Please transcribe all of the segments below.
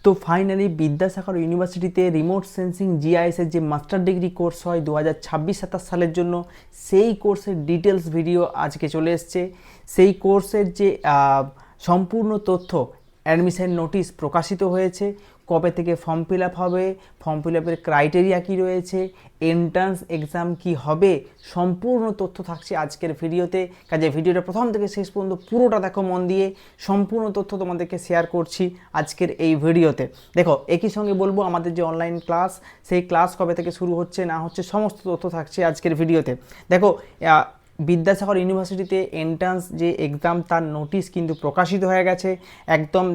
তো ফাইনালি বিদ্যাসাগর ইউনিভার্সিটিতে remote sensing জিআইএসের যে মাস্টার ডিগ্রি কোর্স হয় 2026-27 সালের জন্য, সেই কোর্সের ডিটেলস ভিডিও আজকে চলে এসছে। সেই কোর্সের যে সম্পূর্ণ তথ্য, অ্যাডমিশন নোটিশ প্রকাশিত হয়েছে, কবে থেকে ফর্ম ফিল আপ হবে, ফর্ম ফিল আপের ক্রাইটেরিয়া কী রয়েছে, এন্ট্রান্স এক্সাম কি হবে, সম্পূর্ণ তথ্য থাকছে আজকের ভিডিওতে। কাজে ভিডিওটা প্রথম থেকে শেষ পর্যন্ত পুরোটা দেখো মন দিয়ে, সম্পূর্ণ তথ্য তোমাদেরকে শেয়ার করছি আজকের এই ভিডিওতে। দেখো, একই সঙ্গে বলবো আমাদের যে অনলাইন ক্লাস, সেই ক্লাস কবে থেকে শুরু হচ্ছে না হচ্ছে সমস্ত তথ্য থাকছে আজকের ভিডিওতে। দেখো, বিদ্যাসাগর ইউনিভার্সিটিতে এন্ট্রান্স যে এক্সাম তার নোটিশ কিন্তু প্রকাশিত হয়ে গেছে। একদম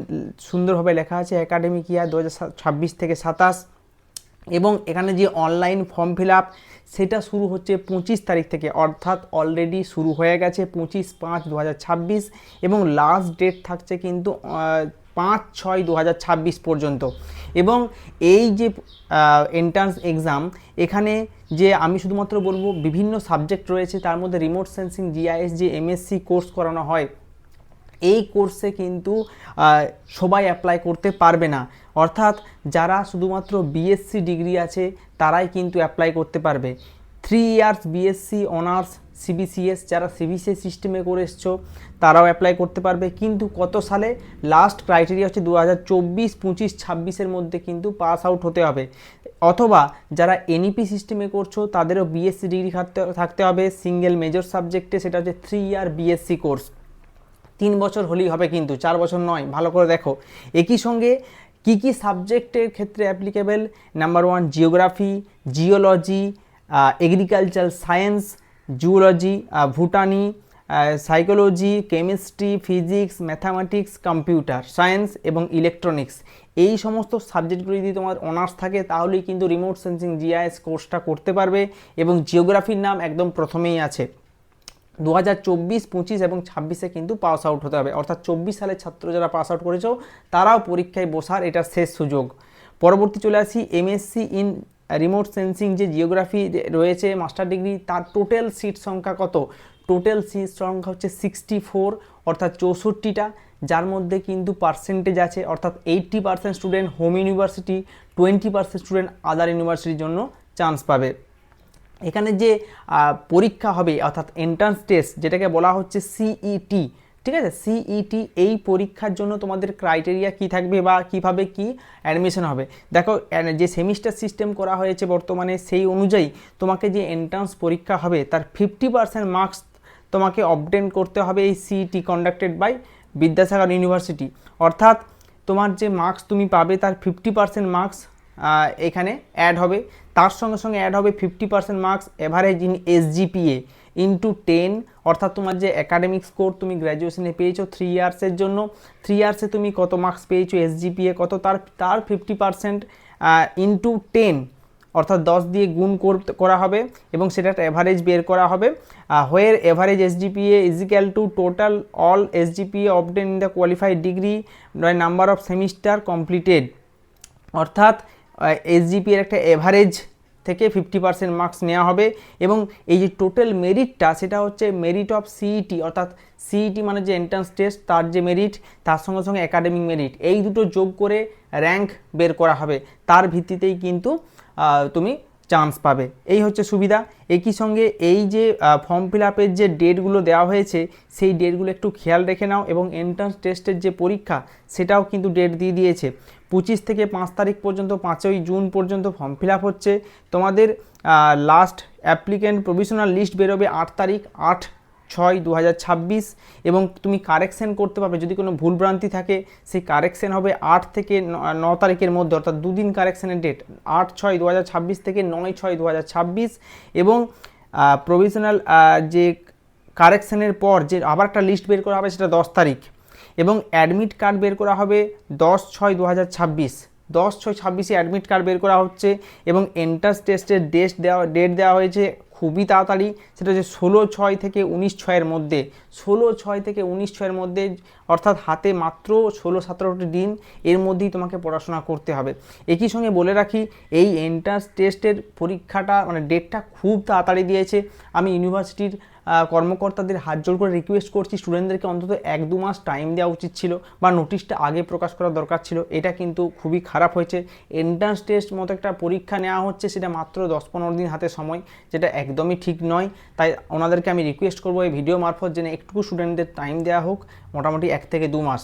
সুন্দরভাবে লেখা আছে একাডেমিক ইয়ার 2026 থেকে 27, এবং এখানে যে অনলাইন ফর্ম ফিল আপ সেটা শুরু হচ্ছে 25 তারিখ থেকে, অর্থাৎ অলরেডি শুরু হয়ে গেছে 25/5/2026, এবং লাস্ট ডেট থাকছে কিন্তু 5/6/2026 পর্যন্ত। এবং এই যে এন্ট্রান্স এক্সাম, এখানে যে আমি শুধুমাত্র বলবো বিভিন্ন সাবজেক্ট রয়েছে, তার মধ্যে রিমোট সেন্সিং জিআইএস যে এমএসসি কোর্স করানো হয়, এই কোর্সে কিন্তু সবাই অ্যাপ্লাই করতে পারবে না। অর্থাৎ যারা শুধুমাত্র বিএসসি ডিগ্রি আছে তারাই কিন্তু অ্যাপ্লাই করতে পারবে। 3 ইয়ার্স বিএসসি অনার্স সিবিসিএস, যারা সিবিসিএস সিস্টেমে করে এসছো তারাও অ্যাপ্লাই করতে পারবে। কিন্তু কত সালে? লাস্ট ক্রাইটেরিয়া হচ্ছে 2024, 25, 26-এর মধ্যে কিন্তু পাস আউট হতে হবে। অথবা যারা এনইপি সিস্টেমে করছো তাদেরও বিএসসি ডিগ্রি থাকতে হবে সিঙ্গেল মেজর সাবজেক্টে, সেটা হচ্ছে 3 ইয়ার বিএসসি কোর্স। 3 বছর হলেই হবে, কিন্তু 4 বছর নয়, ভালো করে দেখো। একই সঙ্গে কি কি সাবজেক্টের ক্ষেত্রে applicable? Number 1 geography, geology, agricultural science, zoology, botany, psychology, chemistry, physics, mathematics, computer science এবং ইলেকট্রনিক্স। এই সমস্ত সাবজেক্টগুলি যদি তোমার অনার্স থাকে তাহলেই কিন্তু রিমোট সেন্সিং জিআইএস কোর্সটা করতে পারবে। এবং জিওগ্রাফির নাম একদম প্রথমেই আছে। 2024, 25 এবং 26-এ কিন্তু পাস আউট হতে হবে, অর্থাৎ 24 সালের ছাত্র যারা পাস আউট করেছো তারাও পরীক্ষায় বসার এটা শেষ সুযোগ। পরবর্তী চলে আসি এমএসসি ইন রিমোট সেন্সিং যে জিওগ্রাফি রয়েছে মাস্টার ডিগ্রি, তার টোটাল সিট সংখ্যা কত? টোটাল সিট সংখ্যা হচ্ছে 64, অর্থাৎ 64টা, যার মধ্যে কিন্তু পার্সেন্টেজ আছে, অর্থাৎ 80% স্টুডেন্ট হোম ইউনিভার্সিটি, 20% স্টুডেন্ট আদার ইউনিভার্সিটির জন্য চান্স পাবে। এখানে যে পরীক্ষা হবে অর্থাৎ এন্ট্রান্স টেস্ট, যেটাকে বলা হচ্ছে সিইটি, ঠিক আছে, সিইটি, এই পরীক্ষার জন্য তোমাদের ক্রাইটেরিয়া কি থাকবে বা কিভাবে কি অ্যাডমিশন হবে? দেখো, যে সেমিস্টার সিস্টেম করা হয়েছে বর্তমানে, সেই অনুযায়ী তোমাকে যে এন্ট্রান্স পরীক্ষা হবে তার 50% মার্কস তোমাকে অবটেন করতে হবে এই CET conducted by Vidyasagar university. অর্থাৎ তোমার যে মার্কস তুমি পাবে তার 50% মার্কস এখানে অ্যাড হবে। তার সঙ্গে সঙ্গে অ্যাড হবে 50% marks average in SGPA into 10, অর্থাৎ তোমার যে একাডেমিক স্কোর তুমি গ্র্যাজুয়েশনে পেয়েছো 3 ইয়ার্সের জন্য, 3 ইয়ার্সে তুমি কত মার্কস পেয়েছো, এসজিপিএ কত, তার 50% ইন্টু 10, অর্থাৎ 10 দিয়ে গুণ করা হবে, এবং সেটা একটা অ্যাভারেজ বের করা হবে। Where average SGPA is equal to total all SGPA obtain in the qualified degree by number of semester completed. অর্থাৎ এসজিপি এর একটা এভারেজ থেকে 50% মার্কস নেওয়া হবে। এবং এই যে টোটাল মেরিটটা, সেটা হচ্ছে মেরিট অফ সিইটি, অর্থাৎ সিইটি মানে যে এন্ট্রান্স টেস্ট তার যে মেরিট, তার সঙ্গে সঙ্গে একাডেমিক মেরিট, এই দুটো যোগ করে র্যাঙ্ক বের করা হবে। তার ভিত্তিতেই কিন্তু তুমি চান্স পাবে, এই হচ্ছে সুবিধা। একই সঙ্গে এই যে ফর্ম ফিল আপের যে ডেটগুলো দেওয়া হয়েছে সেই ডেটগুলো একটু খেয়াল রেখে নাও, এবং এন্ট্রান্স টেস্টের যে পরীক্ষা সেটাও কিন্তু ডেট দিয়ে দিয়েছে। 25 থেকে 5 তারিখ পর্যন্ত, 5ই জুন পর্যন্ত ফর্ম ফিল আপ হচ্ছে। তোমাদের লাস্ট অ্যাপ্লিকেন্ট প্রভিশনাল লিস্ট বেরোবে 8 তারিখ, 8/6/2026, এবং তুমি কারেকশন করতে পারবে যদি কোনো ভুলভ্রান্তি থাকে, সেই কারেকশন হবে 8 থেকে 9 তারিখের মধ্যে, অর্থাৎ দুদিন কারেকশনের ডেট, 8/6/2026 থেকে 9/6/2026। এবং প্রভিশনাল যে কারেকশনের পর যে আবার একটা লিস্ট বের করা হবে সেটা 10 তারিখ, এবং অ্যাডমিট কার্ড বের করা হবে 10/6/2026, 10/6/26 অ্যাডমিট কার্ড বের করা হচ্ছে। এবং এন্ট্রান্স টেস্টের ডেট দেওয়া হয়েছে খুবই তাড়াতাড়ি, সেটা হচ্ছে 16/6 থেকে 19/6-এর মধ্যে, 16/6 থেকে 19/6-এর মধ্যে, অর্থাৎ হাতে মাত্র 16-17টি দিন, এর মধ্যেই তোমাকে পড়াশোনা করতে হবে। একই সঙ্গে বলে রাখি, এই এন্ট্রান্স টেস্টের পরীক্ষাটা মানে ডেটটা খুব তাড়াতাড়ি দিয়েছে। আমি ইউনিভার্সিটির কর্মকর্তাদের হাত জোড় করে রিকোয়েস্ট করছি, স্টুডেন্টদেরকে অন্তত 1-2 মাস টাইম দেওয়া উচিত ছিল, বা নোটিশটা আগে প্রকাশ করা দরকার ছিল। এটা কিন্তু খুবই খারাপ হয়েছে। এন্ট্রান্স টেস্ট মতো একটা পরীক্ষা নেওয়া হচ্ছে, সেটা মাত্র 10-15 দিন হাতে সময়, যেটা একদমই ঠিক নয়। তাই ওনাদেরকে আমি রিকোয়েস্ট করবো এই ভিডিও মারফত যেন একটু স্টুডেন্টদের টাইম দেওয়া হোক, মোটামুটি 1 থেকে 2 মাস।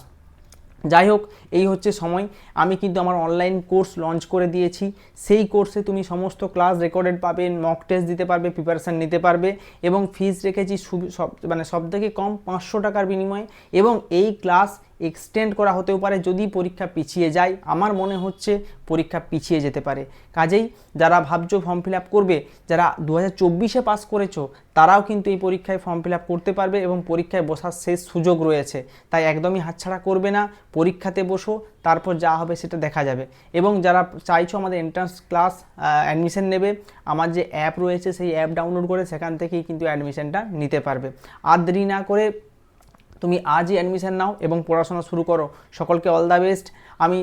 যাই হোক, এই হচ্ছে সময়। আমি কিন্তু আমার অনলাইন কোর্স লঞ্চ করে দিয়েছি। সেই কোর্সে তুমি সমস্ত ক্লাস রেকর্ডেড পাবে, মক টেস্ট দিতে পারবে, প্রিপারেশান নিতে পারবে, এবং ফিস রেখেছি সব থেকে কম 500 টাকার বিনিময়ে। এবং এই ক্লাস এক্সটেন্ড করা হতেও পারে যদি পরীক্ষা পিছিয়ে যায়। আমার মনে হচ্ছে পরীক্ষা পিছিয়ে যেতে পারে। কাজেই যারা ভাবছো ফর্ম ফিল আপ করবে, যারা 2024-এ পাস করেছো, তারাও কিন্তু এই পরীক্ষায় ফর্ম ফিল আপ করতে পারবে এবং পরীক্ষায় বসার শেষ সুযোগ রয়েছে। তাই একদমই হাতছাড়া করবে না, পরীক্ষাতে বসো, তারপর যা হবে সেটা দেখা যাবে। এবং যারা চাইছো আমাদের এন্ট্রান্স ক্লাস অ্যাডমিশন নেবে, আমার যে অ্যাপ রয়েছে সেই অ্যাপ ডাউনলোড করে সেখান থেকেই কিন্তু অ্যাডমিশনটা নিতে পারবে। আর দেরি না করে তুমি আজই অ্যাডমিশন নাও এবং পড়াশোনা শুরু করো। সকলকে অল দ্য বেস্ট। আমি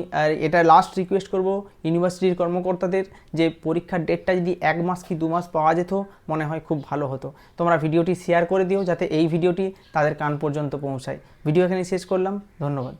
এটা লাস্ট রিকোয়েস্ট করব ইউনিভার্সিটির কর্মকর্তাদের, যে পরীক্ষার ডেটটা যদি 1 মাস কি 2 মাস পাওয়া যেত, মনে হয় খুব ভালো হতো। তোমরা ভিডিওটি শেয়ার করে দিও যাতে এই ভিডিওটি তাদের কান পর্যন্ত পৌঁছায়। ভিডিও এখানে শেষ করলাম, ধন্যবাদ।